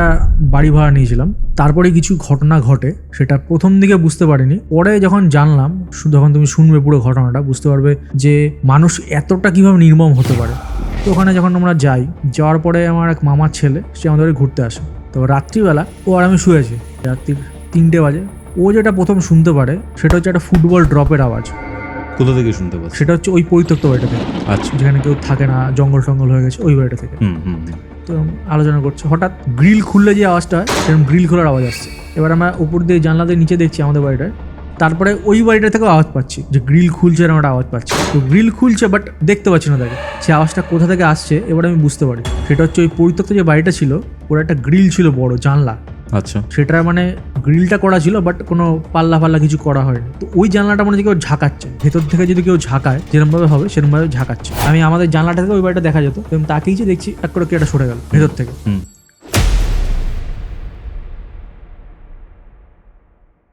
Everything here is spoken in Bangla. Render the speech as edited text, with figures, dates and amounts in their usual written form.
একটা বাড়ি ভাড়া নিয়েছিলাম। তারপরে কিছু ঘটনা ঘটে, সেটা প্রথম দিকে বুঝতে পারিনি, পরে যখন জানলাম, যখন তুমি শুনবে পুরো ঘটনাটা বুঝতে পারবে যে মানুষ এতটা কিভাবে নির্মম হতে পারে। তো ওখানে যখন আমরা যাওয়ার পরে আমার এক মামার ছেলে, সে আমাদের ঘুরতে আসে। তো রাত্রিবেলা ও আর আমি শুয়েছি, রাত্রির 3টে বাজে। ও যেটা প্রথম শুনতে পারে সেটা হচ্ছে একটা ফুটবল ড্রপের আওয়াজ। কোথা থেকে শুনতে পাচ্ছি? সেটা হচ্ছে ওই পরিত্যক্ত বাড়িটা থেকে, আচ্ছা, যেখানে কেউ থাকে না, জঙ্গল টঙ্গল হয়ে গেছে, ওই বাড়িটা থেকে। তো আলোচনা করছে, হঠাৎ গ্রিল খুললে যে আওয়াজটা হয় সেরকম গ্রিল খোলার আওয়াজ আসছে। এবার আমরা উপর দিয়ে জানলা দিয়ে নিচে দেখছি আমাদের বাড়িটায়, তারপরে ওই বাড়িটা থেকেও আওয়াজ পাচ্ছি যে গ্রিল খুলছে, এরকম একটা আওয়াজ পাচ্ছি। তো গ্রিল খুলছে বাট দেখতে পাচ্ছি না তাকে, সে আওয়াজটা কোথা থেকে আসছে এবার আমি বুঝতে পারি। সেটা হচ্ছে ওই পরিত্যক্ত যে বাড়িটা ছিল, ওর একটা গ্রিল ছিল বড় জানলা। আচ্ছা, সেটা মানে গ্রিলটা করা ছিল বাট কোনো পাল্লা কিছু করা হয়নি। তো ওই জানলাটা মনে হচ্ছে কেউ ঝাঁকাচ্ছে, ভেতর থেকে যদি কেউ ঝাঁকায় যেরকমভাবে হবে সেরকমভাবে ঝাঁকাচ্ছে। আমি আমাদের জানলাটা থেকে ওই বাড়িটা দেখা যেত, এবং তাকেই যে দেখছি এক করে কি একটা সরে গেল ভেতর থেকে।